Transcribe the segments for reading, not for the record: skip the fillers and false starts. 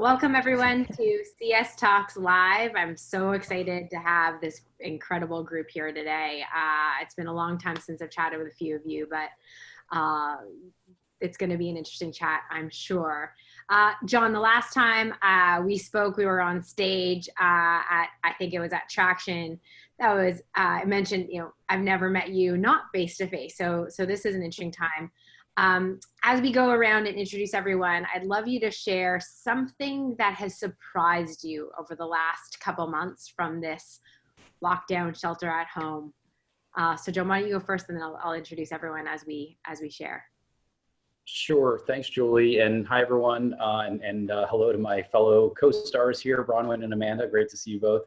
Welcome everyone to CS Talks Live. I'm so excited to have this incredible group here today. It's been a long time since I've chatted with a few of you, but it's going to be an interesting chat, I'm sure. John, the last time we spoke, we were on stage I think it was at Traction. That was, I mentioned, I've never met you, not face to face. So this is an interesting time. As we go around and introduce everyone, I'd love you to share something that has surprised you over the last couple months from this lockdown, shelter at home. So Joe, why don't you go first, and then I'll introduce everyone as we share. Sure. Thanks, Julie. And hi, everyone. And hello to my fellow co-stars here, Bronwyn and Amanda. Great to see you both.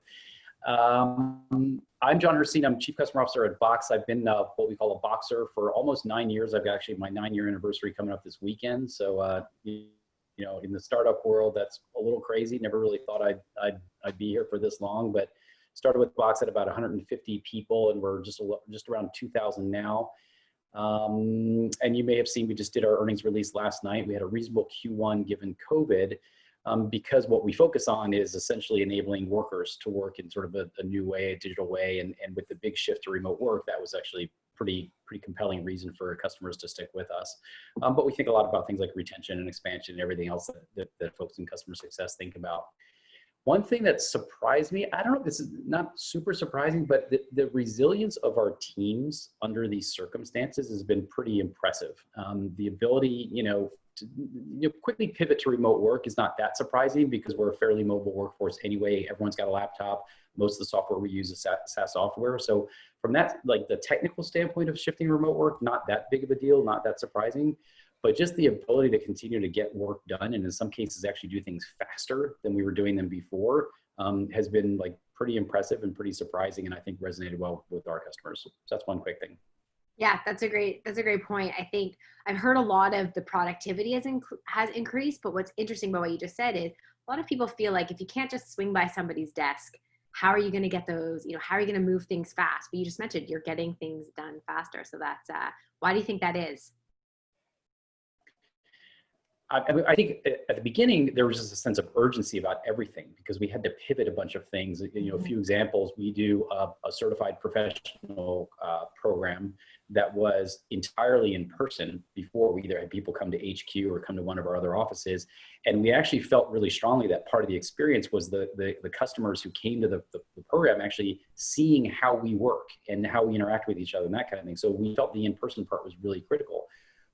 I'm John Hercine. I'm Chief Customer Officer at Box. I've been what we call a Boxer for almost 9 years. I've got actually my 9-year anniversary coming up this weekend. So, in the startup world, that's a little crazy. Never really thought I'd be here for this long, but started with Box at about 150 people, and we're just around 2,000 now. And you may have seen, we just did our earnings release last night. We had a reasonable Q1 given COVID. Because what we focus on is essentially enabling workers to work in sort of a new way, a digital way, and with the big shift to remote work, that was actually pretty compelling reason for customers to stick with us. But we think a lot about things like retention and expansion and everything else that folks in customer success think about. One thing that surprised me, I don't know if this is not super surprising, but the resilience of our teams under these circumstances has been pretty impressive. The ability, to quickly pivot to remote work is not that surprising because we're a fairly mobile workforce anyway. Everyone's got a laptop. Most of the software we use is SaaS software. So from that, like the technical standpoint of shifting remote work, not that big of a deal, not that surprising, but just the ability to continue to get work done and in some cases actually do things faster than we were doing them before has been like pretty impressive and pretty surprising, and I think resonated well with our customers. So that's one quick thing. Yeah, that's a great point. I think I've heard a lot of the productivity has increased, but what's interesting about what you just said is a lot of people feel like if you can't just swing by somebody's desk, how are you going to get those, how are you going to move things fast? But you just mentioned you're getting things done faster. So that's, why do you think that is? I think at the beginning, there was just a sense of urgency about everything because we had to pivot a bunch of things. A few examples, we do a certified professional program that was entirely in person before we either had people come to HQ or come to one of our other offices. And we actually felt really strongly that part of the experience was the customers who came to the program actually seeing how we work and how we interact with each other and that kind of thing. So we felt the in-person part was really critical.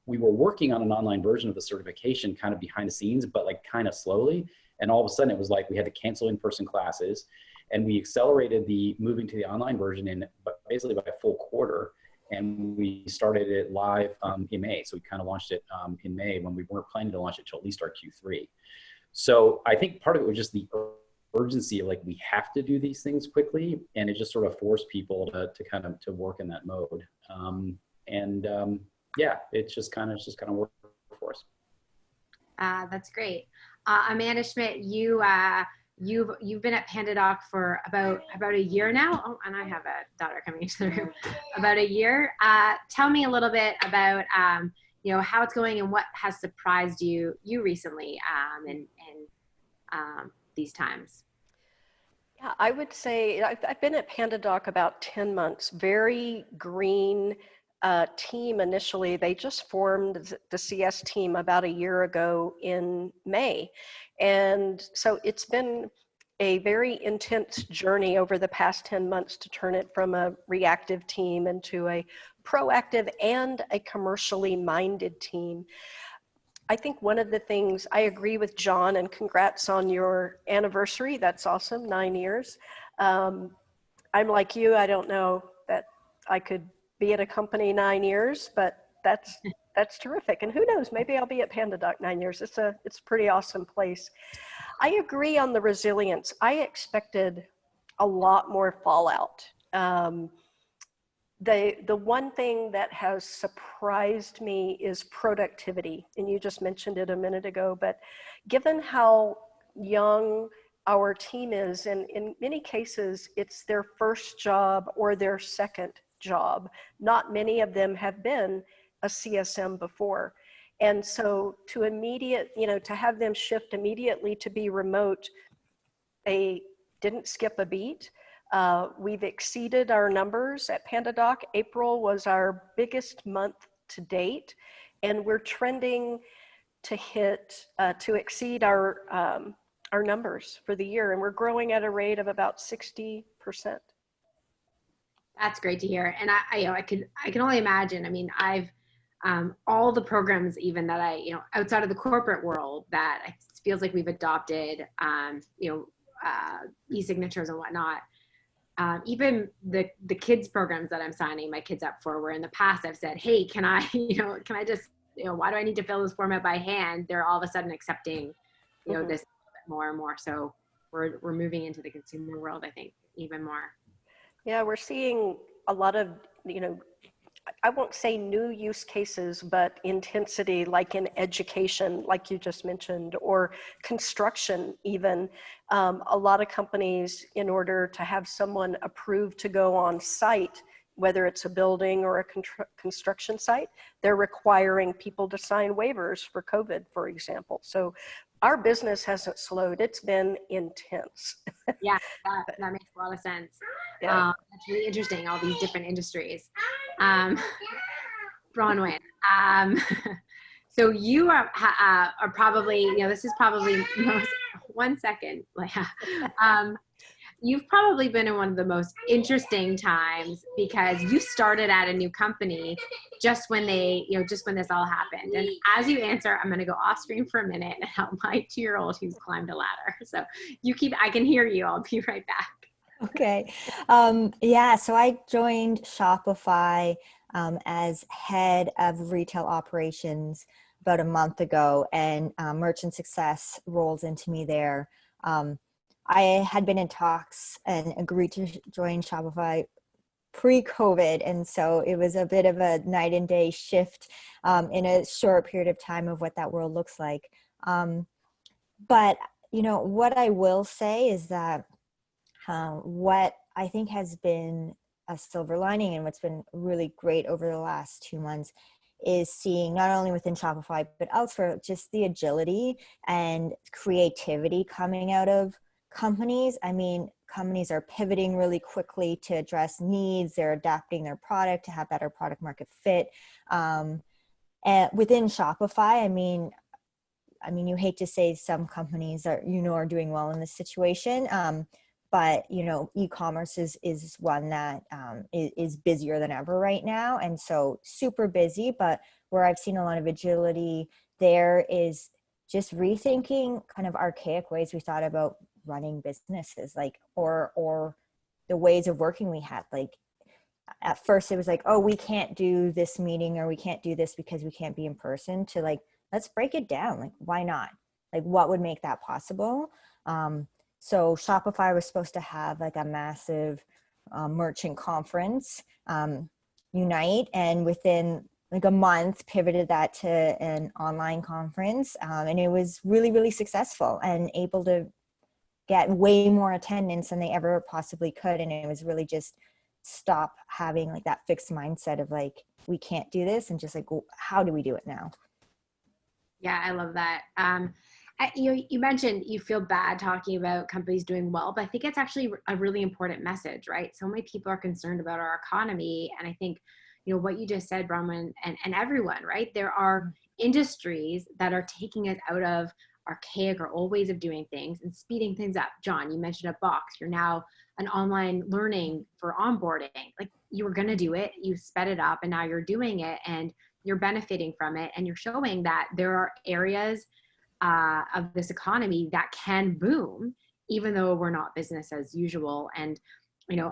We were working on an online version of the certification kind of behind the scenes, but like kind of slowly. And all of a sudden it was like we had to cancel in-person classes, and we accelerated the moving to the online version basically by a full quarter. And we started it live in May. So we kind of launched it in May when we weren't planning to launch it till at least our Q3. So I think part of it was just the urgency of like, we have to do these things quickly. And it just sort of forced people to work in that mode. Yeah, it's just kind of worked for us. That's great. Amanda Schmidt, you've been at PandaDoc for about a year now. Oh, and I have a daughter coming into the room. About a year. Tell me a little bit about how it's going and what has surprised you recently in these times. Yeah, I would say I've been at PandaDoc about 10 months. Very green team initially. They just formed the CS team about a year ago in May. And so it's been a very intense journey over the past 10 months to turn it from a reactive team into a proactive and a commercially minded team. I think one of the things, I agree with John, and congrats on your anniversary. That's awesome, 9 years. I'm like you, I don't know that I could be at a company 9 years, but that's terrific. And who knows, maybe I'll be at PandaDoc 9 years. It's a pretty awesome place. I agree on the resilience. I expected a lot more fallout. The one thing that has surprised me is productivity. And you just mentioned it a minute ago, but given how young our team is, and in many cases, it's their first job or their second job. Not many of them have been a CSM before. And so to have them shift immediately to be remote, they didn't skip a beat. We've exceeded our numbers at PandaDoc. April was our biggest month to date, and we're trending to exceed our numbers for the year, and we're growing at a rate of about 60%. That's great to hear. And I can only imagine. I mean, I've all the programs even that outside of the corporate world that it feels like we've adopted, e-signatures and whatnot. Even the kids programs that I'm signing my kids up for, where in the past I've said, hey, can I just, why do I need to fill this form out by hand? They're all of a sudden accepting, this more and more. So we're moving into the consumer world, I think, even more. Yeah, we're seeing a lot of, I won't say new use cases, but intensity, like in education, like you just mentioned, or construction even. A lot of companies, in order to have someone approved to go on site, whether it's a building or a construction site, they're requiring people to sign waivers for COVID, for example. So our business hasn't slowed, it's been intense. Yeah, that makes a lot of sense. Yeah. That's really interesting, all these different industries. Bronwyn, so you are probably, this is probably most, 1 second, you've probably been in one of the most interesting times because you started at a new company just when just when this all happened. And as you answer, I'm going to go off screen for a minute and help my 2-year-old who's climbed a ladder. So I can hear you. I'll be right back. Okay. So I joined Shopify as head of retail operations about a month ago, and merchant success rolls into me there. I had been in talks and agreed to join Shopify pre-COVID, and so it was a bit of a night and day shift in a short period of time of what that world looks like. But what I will say is that what I think has been a silver lining and what's been really great over the last 2 months is seeing, not only within Shopify but elsewhere, just the agility and creativity coming out of companies. I mean, companies are pivoting really quickly to address needs. They're adapting their product to have better product market fit. And within Shopify, I mean, you hate to say some companies are doing well in this situation. But, e-commerce is one that is busier than ever right now. And so super busy, but where I've seen a lot of agility there is just rethinking kind of archaic ways we thought about running businesses, or the ways of working we had. Like at first it was like, oh, we can't do this meeting or we can't do this because we can't be in person, to let's break it down. Like, why not? Like, what would make that possible? So Shopify was supposed to have a massive merchant conference, Unite, and within a month pivoted that to an online conference. And it was really, really successful and able to get way more attendance than they ever possibly could. And it was really just stop having that fixed mindset of we can't do this, and just how do we do it now? Yeah, I love that. You mentioned you feel bad talking about companies doing well, but I think it's actually a really important message, right? So many people are concerned about our economy. And I think, what you just said, Bronwyn, and everyone, right? There are industries that are taking us out of archaic or old ways of doing things and speeding things up. John, you mentioned a box. You're now an online learning for onboarding. You were going to do it, you sped it up, and now you're doing it and you're benefiting from it. And you're showing that there are areas of this economy that can boom, even though we're not business as usual. And,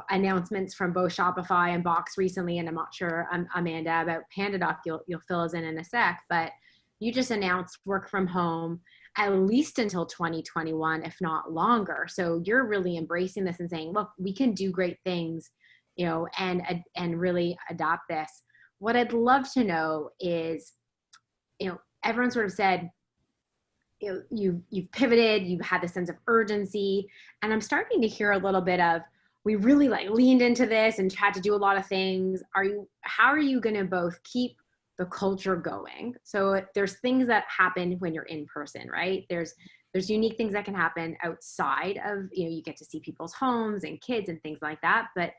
announcements from both Shopify and Box recently, and I'm not sure, Amanda, about PandaDoc, you'll fill us in a sec, but you just announced work from home at least until 2021, if not longer. So you're really embracing this and saying, look, we can do great things, and really adopt this. What I'd love to know is, everyone sort of said, you've pivoted, you've had this sense of urgency, and I'm starting to hear a little bit of, we really leaned into this and had to do a lot of things. How are you going to both keep the culture going. So there's things that happen when you're in person, right? There's unique things that can happen outside of, you get to see people's homes and kids and things like that, but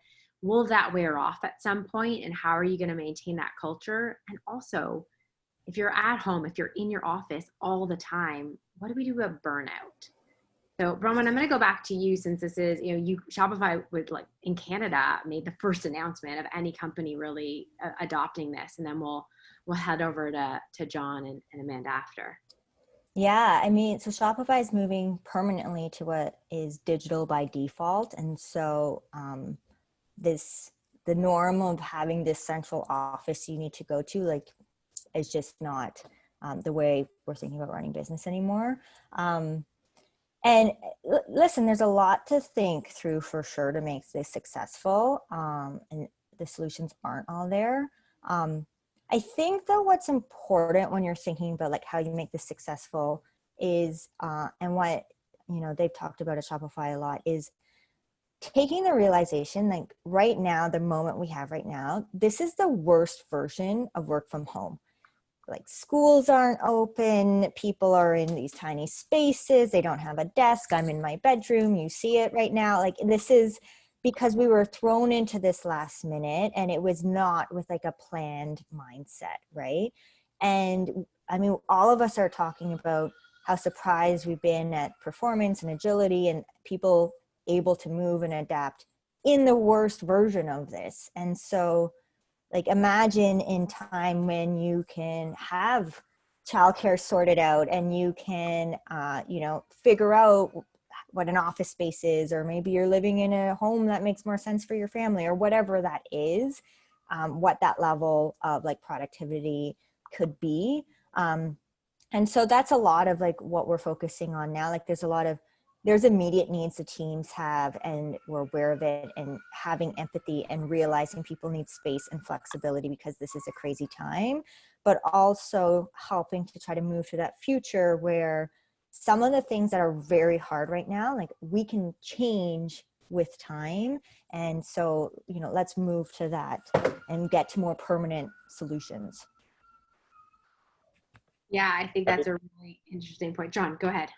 will that wear off at some point? And how are you going to maintain that culture? And also, if you're at home, if you're in your office all the time, what do we do about burnout? So Roman, I'm going to go back to you, since this is, Shopify would, like, in Canada, made the first announcement of any company really adopting this. And then we'll head over to John and Amanda after. Yeah, I mean, so Shopify is moving permanently to what is digital by default. And so the norm of having this central office you need to go to, like, is just not the way we're thinking about running business anymore. And listen, there's a lot to think through for sure to make this successful. And the solutions aren't all there. I think though what's important when you're thinking about like how you make this successful is, and what, they've talked about at Shopify a lot, is taking the realization, like right now, the moment we have right now, this is the worst version of work from home. Like schools aren't open, people are in these tiny spaces, they don't have a desk, I'm in my bedroom, you see it right now. Like, this is because we were thrown into this last minute and it was not with like a planned mindset, right? And I mean, all of us are talking about how surprised we've been at performance and agility and people able to move and adapt in the worst version of this. And so, like, imagine in time when you can have childcare sorted out and you can, figure out what an office space is, or maybe you're living in a home that makes more sense for your family, or whatever that is, what that level of like productivity could be. And so that's a lot of like what we're focusing on now. Like there's immediate needs the teams have, and we're aware of it, and having empathy and realizing people need space and flexibility because this is a crazy time, but also helping to try to move to that future where some of the things that are very hard right now, like we can change with time. And so, let's move to that and get to more permanent solutions. Yeah, I think that's a really interesting point. John, go ahead.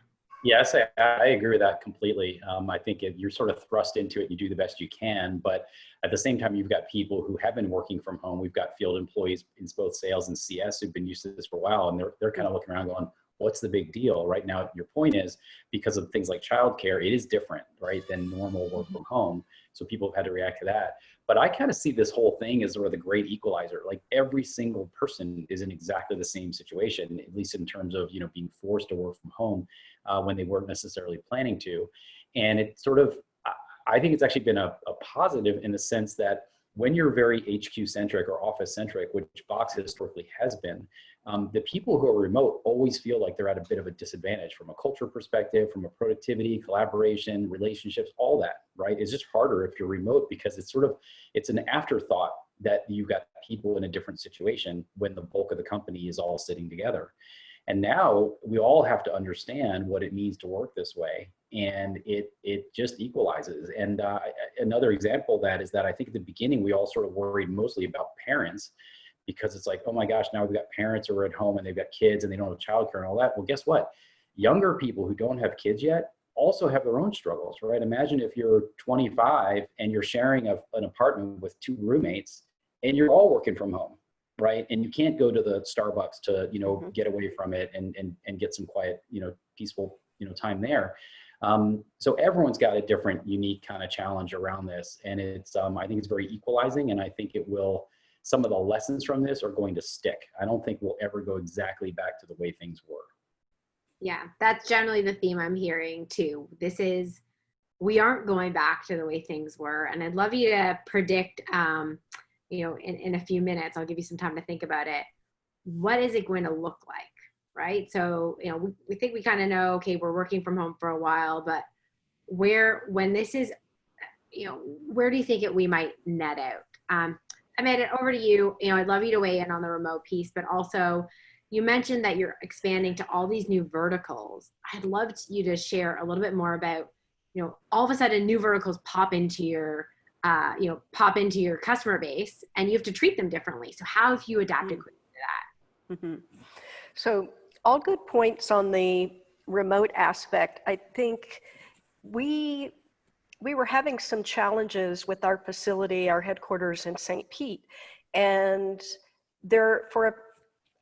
Yes, I agree with that completely. I think you're sort of thrust into it, you do the best you can, but at the same time, you've got people who have been working from home. We've got field employees in both sales and CS who've been used to this for a while, and they're kind of looking around going, what's the big deal? Right now, your point is, because of things like childcare, it is different, right, than normal work from home. So people have had to react to that. But I kind of see this whole thing as sort of the great equalizer. Like every single person is in exactly the same situation, at least in terms of, being forced to work from home when they weren't necessarily planning to. And it sort of, I think it's actually been a positive in the sense that when you're very HQ centric or office centric, which Box historically has been, the people who are remote always feel like they're at a bit of a disadvantage from a culture perspective, from a productivity, collaboration, relationships, all that, right? It's just harder if you're remote because it's an afterthought that you've got people in a different situation when the bulk of the company is all sitting together. And now we all have to understand what it means to work this way, and it just equalizes. And another example of that is that I think at the beginning we all sort of worried mostly about parents, because it's like, oh my gosh, now we've got parents who are at home and they've got kids and they don't have childcare and all that. Well, guess what? Younger people who don't have kids yet also have their own struggles, right? Imagine if you're 25 and you're sharing an apartment with two roommates and you're all working from home, right? And you can't go to the Starbucks to, get away from it and get some quiet, peaceful, time there. So everyone's got a different, unique kind of challenge around this. And it's, I think it's very equalizing, and I think some of the lessons from this are going to stick. I don't think we'll ever go exactly back to the way things were. Yeah, that's generally the theme I'm hearing too. We aren't going back to the way things were. And I'd love you to predict, in a few minutes, I'll give you some time to think about it. What is it going to look like, right? So, we think we kind of know, okay, we're working from home for a while, but when this is, where do you think we might net out? Amanda, over to you. I'd love you to weigh in on the remote piece, but also you mentioned that you're expanding to all these new verticals. I'd love you to share a little bit more about, all of a sudden new verticals pop into your customer base and you have to treat them differently. So how have you adapted quickly to Mm-hmm. So all good points on the remote aspect. I think we were having some challenges with our facility, our headquarters in St. Pete, and there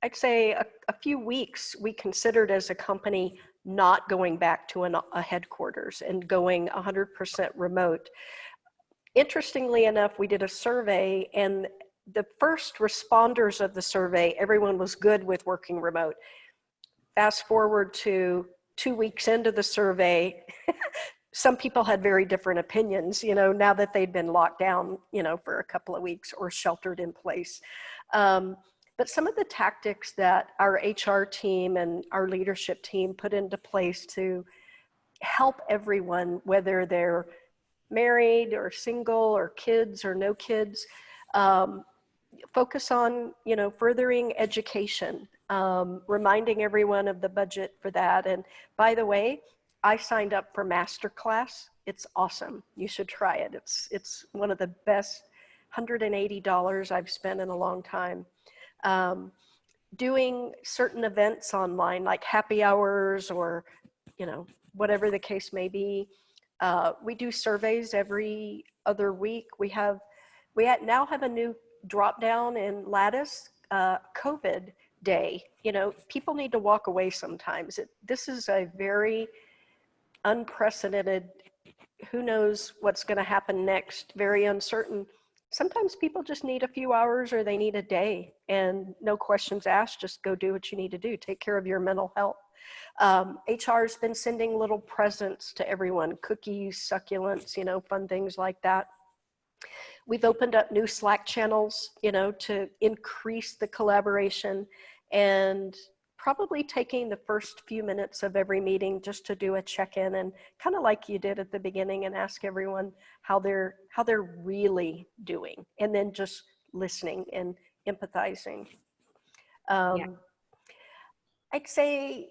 I'd say a few weeks, we considered as a company not going back to a headquarters and going 100% remote. Interestingly enough, we did a survey, and the first responders of the survey, everyone was good with working remote. Fast forward to 2 weeks into the survey, some people had very different opinions, now that they'd been locked down, for a couple of weeks or sheltered in place. But some of the tactics that our HR team and our leadership team put into place to help everyone, whether they're married or single or kids or no kids, focus on, furthering education, reminding everyone of the budget for that. And by the way, I signed up for Masterclass. It's awesome. You should try it. It's one of the best $180 I've spent in a long time. Doing certain events online, like happy hours or, whatever the case may be. We do surveys every other week. We now have a new drop down in Lattice, COVID day. People need to walk away sometimes. This is a very unprecedented, who knows what's going to happen next, very uncertain. Sometimes people just need a few hours or they need a day, and no questions asked, just go do what you need to do. Take care of your mental health. HR's been sending little presents to everyone, cookies, succulents, fun things like that. We've opened up new Slack channels, to increase the collaboration, and probably taking the first few minutes of every meeting just to do a check-in, and kind of like you did at the beginning, and ask everyone how they're really doing, and then just listening and empathizing. Yeah. I'd say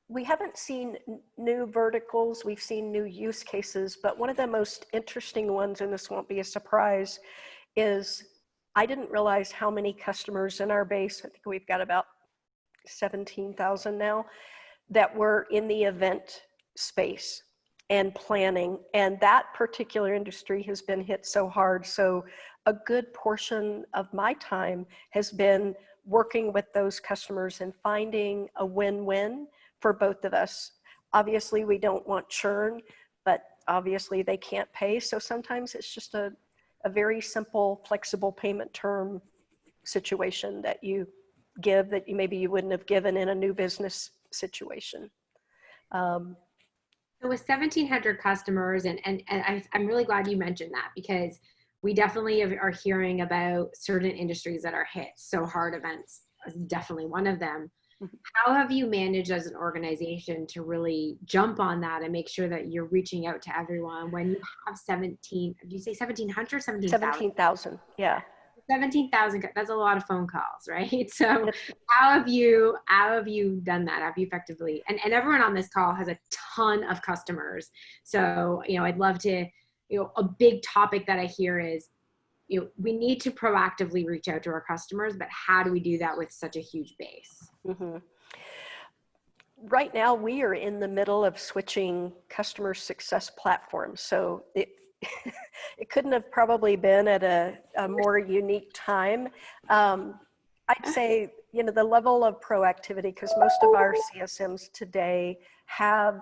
we haven't seen new verticals, we've seen new use cases, but one of the most interesting ones, and this won't be a surprise, is I didn't realize how many customers in our base, I think we've got about 17,000 now, that were in the event space and planning. And that particular industry has been hit so hard. So a good portion of my time has been working with those customers and finding a win-win for both of us. Obviously, we don't want churn, but obviously they can't pay. So sometimes it's just a very simple, flexible payment term situation that you give that maybe you wouldn't have given in a new business situation. So with 1,700 customers, and I'm really glad you mentioned that, because we definitely are hearing about certain industries that are hit so hard. Events is definitely one of them. How have you managed as an organization to really jump on that and make sure that you're reaching out to everyone when you have 17, did you say 1,700, 17,000? 17,000, yeah. 17,000, that's a lot of phone calls, right? So how have you done that? Have you effectively, and everyone on this call has a ton of customers. So, I'd love to, a big topic that I hear is, we need to proactively reach out to our customers, but how do we do that with such a huge base? Mm-hmm. Right now, we are in the middle of switching customer success platforms. So it couldn't have probably been at a more unique time. I'd say, the level of proactivity, because most of our CSMs today have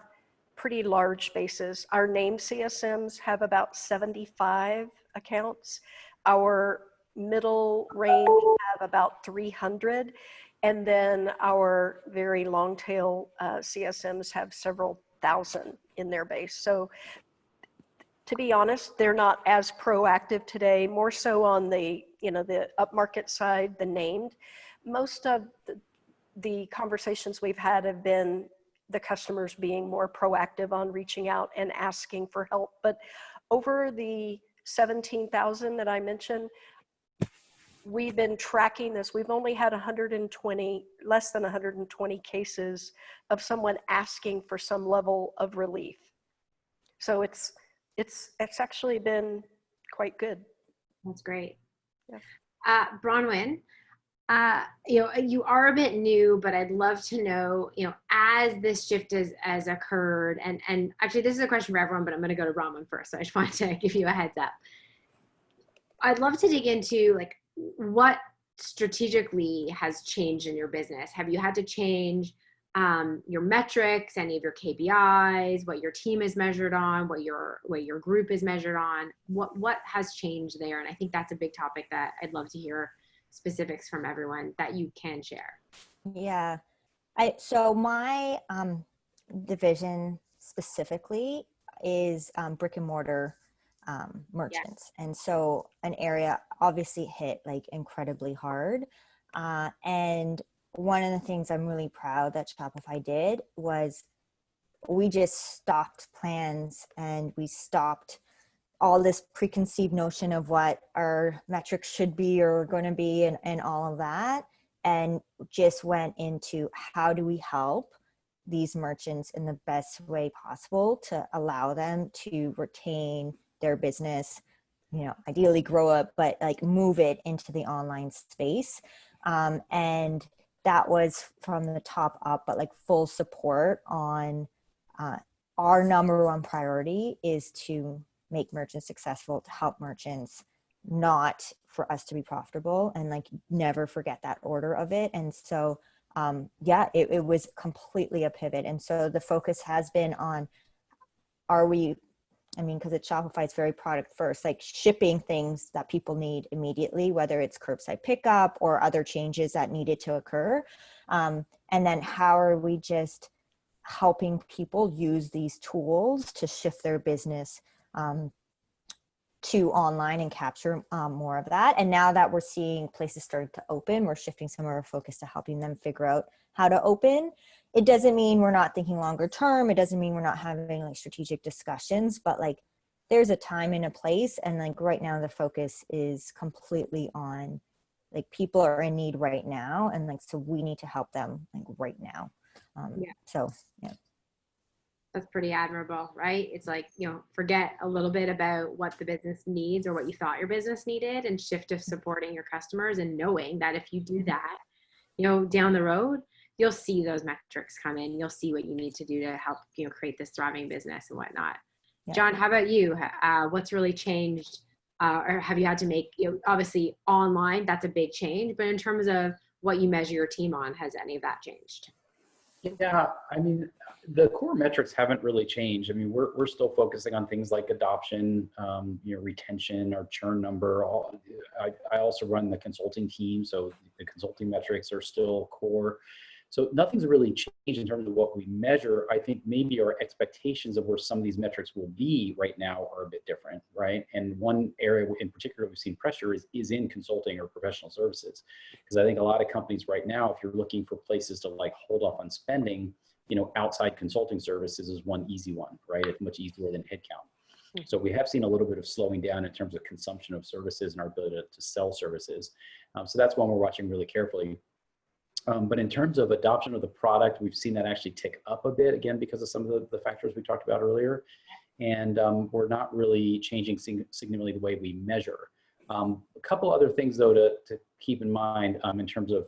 pretty large bases. Our named CSMs have about 75 accounts. Our middle range have about 300. And then our very long tail CSMs have several thousand in their base. So to be honest, they're not as proactive today, more so on the, the upmarket side, the named. Most of the conversations we've had have been the customers being more proactive on reaching out and asking for help. But over the 17,000 that I mentioned, we've been tracking this. We've only had less than 120 cases of someone asking for some level of relief. So it's actually been quite good. That's great. Yeah. Bronwyn, You are a bit new, but I'd love to know, as this shift has occurred, and actually this is a question for everyone, but I'm going to go to Bronwyn first. So I just wanted to give you a heads up. I'd love to dig into like what strategically has changed in your business. Have you had to change your metrics, any of your KPIs, what your team is measured on, what your group is measured on? What has changed there? And I think that's a big topic that I'd love to hear specifics from everyone that you can share. Yeah. So my division specifically is brick and mortar merchants. And so an area obviously hit like incredibly hard. And one of the things I'm really proud that Shopify did was we just stopped plans and we stopped all this preconceived notion of what our metrics should be or going to be and all of that, and just went into how do we help these merchants in the best way possible to allow them to retain their business, ideally grow up, but like move it into the online space. And that was from the top up, but like full support on our number one priority is to make merchants successful, to help merchants, not for us to be profitable, and like never forget that order of it. And so it was completely a pivot. And so the focus has been on, because at Shopify it's very product first, like shipping things that people need immediately, whether it's curbside pickup or other changes that needed to occur. And then how are we just helping people use these tools to shift their business to online and capture more of that. And now that we're seeing places starting to open, we're shifting some of our focus to helping them figure out how to open. It doesn't mean we're not thinking longer term. It doesn't mean we're not having like strategic discussions, but like there's a time and a place. And like right now the focus is completely on like people are in need right now. And like, so we need to help them like right now. So, yeah. That's pretty admirable, right? It's like, forget a little bit about what the business needs or what you thought your business needed and shift to supporting your customers and knowing that if you do that, down the road, you'll see those metrics come in. You'll see what you need to do to help, create this thriving business and whatnot. Yeah. John, how about you? What's really changed? Or have you had to make, obviously online, that's a big change, but in terms of what you measure your team on, has any of that changed? Yeah, the core metrics haven't really changed. We're still focusing on things like adoption, retention, our churn number. I also run the consulting team, so the consulting metrics are still core. So nothing's really changed in terms of what we measure. I think maybe our expectations of where some of these metrics will be right now are a bit different, right? And one area in particular we've seen pressure is in consulting or professional services. Because I think a lot of companies right now, if you're looking for places to like hold off on spending, outside consulting services is one easy one, right? It's much easier than headcount. So we have seen a little bit of slowing down in terms of consumption of services and our ability to sell services. So that's one we're watching really carefully. But in terms of adoption of the product, we've seen that actually tick up a bit, again, because of some of the factors we talked about earlier. And we're not really changing significantly the way we measure. A couple other things, though, to keep in mind in terms of,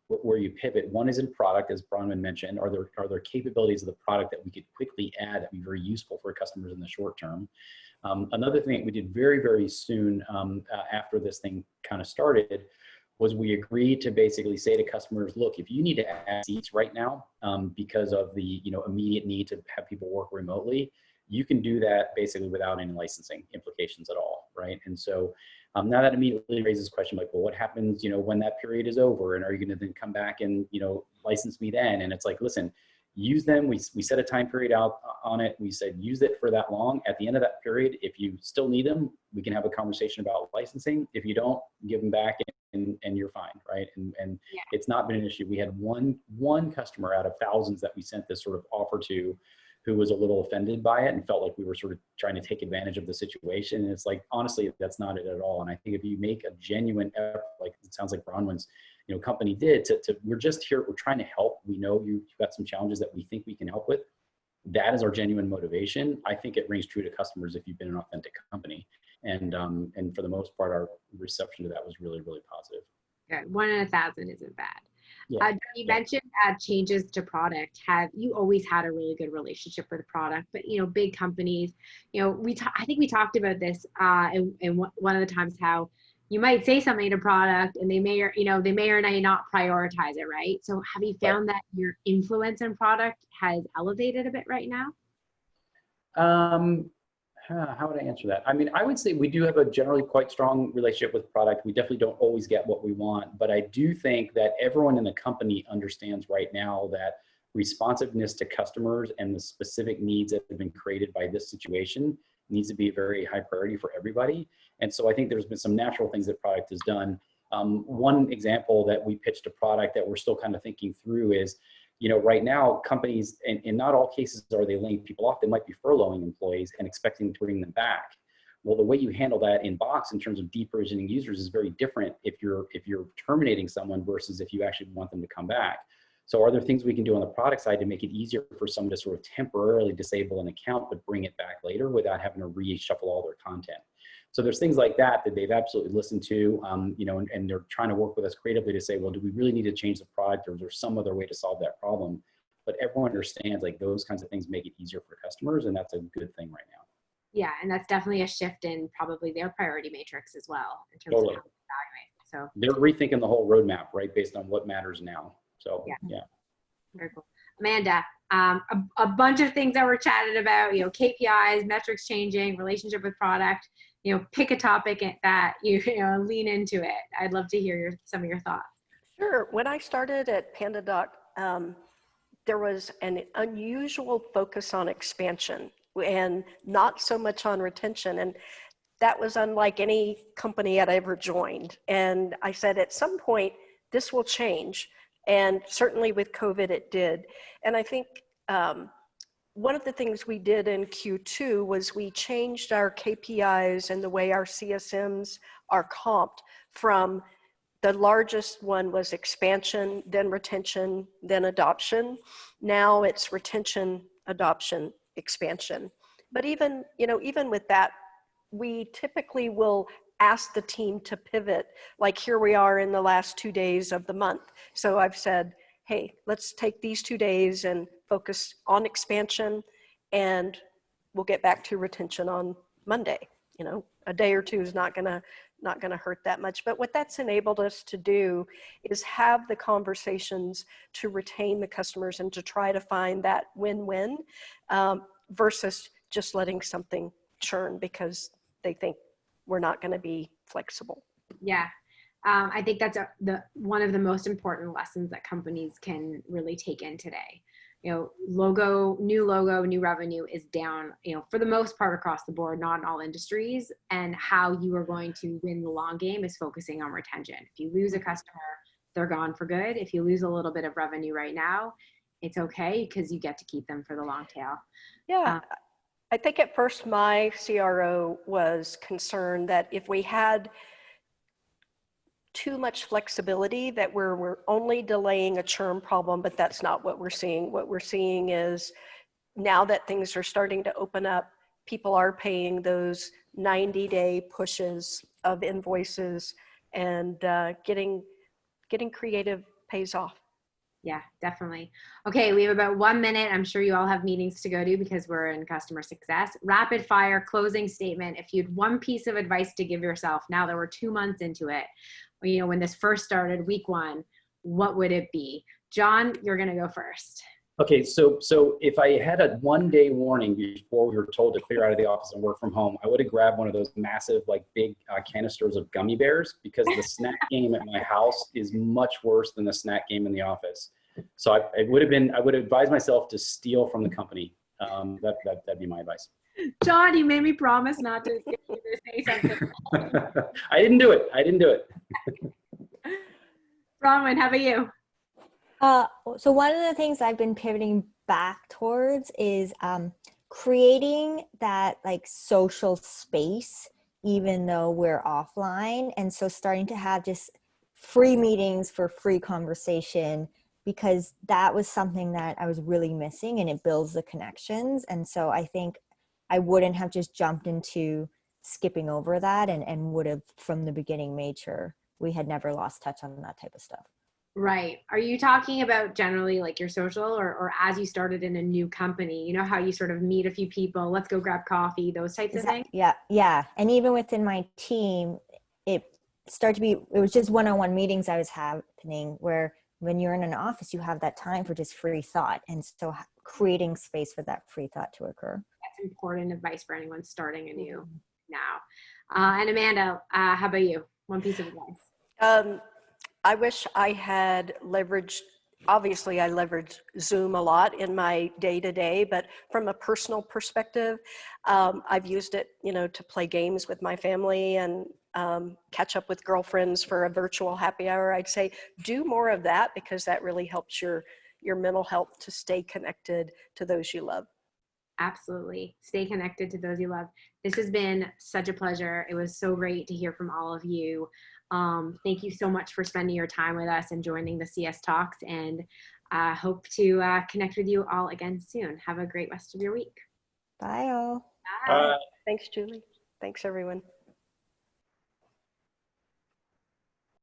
where you pivot. One is in product, as Bronwyn mentioned. Are there capabilities of the product that we could quickly add that would be very useful for customers in the short term? Another thing that we did very, very soon after this thing kind of started was we agreed to basically say to customers, look, if you need to add seats right now because of the immediate need to have people work remotely, you can do that basically without any licensing implications at all, right? And so now that immediately raises the question like, well, what happens when that period is over, and are you going to then come back and license me then? And it's like, listen, use them. We set a time period out on it. We said use it for that long. At the end of that period, if you still need them, we can have a conversation about licensing. If you don't, give them back and you're fine, right? And yeah. It's not been an issue. We had one customer out of thousands that we sent this sort of offer to, who was a little offended by it and felt like we were sort of trying to take advantage of the situation. And it's like, honestly, that's not it at all. And I think if you make a genuine effort, like it sounds like Bronwyn's company did, we're just here, we're trying to help. We know you've got some challenges that we think we can help with. That is our genuine motivation. I think it rings true to customers if you've been an authentic company. And for the most part, our reception to that was really, really positive. Good. 1 in 1,000 isn't bad. Yeah. You Yeah. mentioned changes to product. Have you always had a really good relationship with the product? But big companies, I think we talked about this in one of the times, how you might say something to product and they may or may not prioritize it, right? So have you Right. found that your influence in product has elevated a bit right now? How would I answer that? I mean, I would say we do have a generally quite strong relationship with product. We definitely don't always get what we want, but I do think that everyone in the company understands right now that responsiveness to customers and the specific needs that have been created by this situation needs to be a very high priority for everybody. And so I think there's been some natural things that product has done. One example that we pitched a product that we're still kind of thinking through is, right now companies, and in not all cases are they laying people off, they might be furloughing employees and expecting to bring them back. Well, the way you handle that in Box in terms of deprovisioning users is very different if you're terminating someone versus if you actually want them to come back. So are there things we can do on the product side to make it easier for someone to sort of temporarily disable an account but bring it back later without having to reshuffle all their content? So there's things like that they've absolutely listened to, and they're trying to work with us creatively to say, well, do we really need to change the product, or is there some other way to solve that problem? But everyone understands like those kinds of things make it easier for customers, and that's a good thing right now. Yeah, and that's definitely a shift in probably their priority matrix as well in terms Totally. of how they evaluate. So they're rethinking the whole roadmap, right, based on what matters now. So yeah. Very cool. Amanda, a bunch of things that we're chatted about, KPIs, metrics changing, relationship with product, pick a topic that you lean into it. I'd love to hear some of your thoughts. Sure. When I started at PandaDoc, there was an unusual focus on expansion and not so much on retention. And that was unlike any company I'd ever joined. And I said, at some point, this will change. And certainly with COVID, it did. And I think one of the things we did in Q2 was we changed our KPIs and the way our CSMs are comped from the largest one was expansion, then retention, then adoption. Now it's retention, adoption, expansion. But even with that, we typically will ask the team to pivot. Like here we are in the last 2 days of the month. So I've said, hey, let's take these 2 days and focus on expansion, and we'll get back to retention on Monday. A day or two is not gonna hurt that much. But what that's enabled us to do is have the conversations to retain the customers and to try to find that win-win versus just letting something churn because they think we're not going to be flexible. Yeah. I think that's one of the most important lessons that companies can really take in today. New logo, new revenue is down, for the most part across the board, not in all industries. And how you are going to win the long game is focusing on retention. If you lose a customer, they're gone for good. If you lose a little bit of revenue right now, it's okay because you get to keep them for the long tail. Yeah. I think at first my CRO was concerned that if we had too much flexibility that we're only delaying a churn problem, but that's not what we're seeing. What we're seeing is now that things are starting to open up, people are paying those 90-day pushes of invoices, and getting creative pays off. Yeah, definitely. Okay, we have about 1 minute. I'm sure you all have meetings to go to because we're in customer success. Rapid fire closing statement. If you had one piece of advice to give yourself now that we're 2 months into it, when this first started, week 1, what would it be? John, you're going to go first. Okay, so if I had a 1-day warning before we were told to clear out of the office and work from home, I would have grabbed one of those massive, big canisters of gummy bears, because the snack game at my house is much worse than the snack game in the office. So I would advise myself to steal from the company. That'd be my advice. John, you made me promise not to say something. I didn't do it. Bronwyn, how about you? So one of the things I've been pivoting back towards is creating that social space, even though we're offline. And so starting to have just free meetings for free conversation, because that was something that I was really missing, and it builds the connections. And so I think I wouldn't have just jumped into skipping over that, and would have from the beginning made sure we had never lost touch on that type of stuff. Right. Are you talking about generally like your social, or as you started in a new company, you know, how you sort of meet a few people, let's go grab coffee, those types of things? Yeah. Yeah. And even within my team, it it was just one-on-one meetings I was happening where when you're in an office, you have that time for just free thought. And so creating space for that free thought to occur. That's important advice for anyone starting a new now. And Amanda, how about you? One piece of advice. I wish I had leveraged, obviously I leverage Zoom a lot in my day-to-day, but from a personal perspective, I've used it, you know, to play games with my family and catch up with girlfriends for a virtual happy hour. I'd say do more of that, because that really helps your mental health to stay connected to those you love. Absolutely. Stay connected to those you love. This has been such a pleasure. It was so great to hear from all of you. Thank you so much for spending your time with us and joining the CS Talks, and hope to connect with you all again soon. Have a great rest of your week. Bye all. Bye. Thanks, Julie. Thanks, everyone.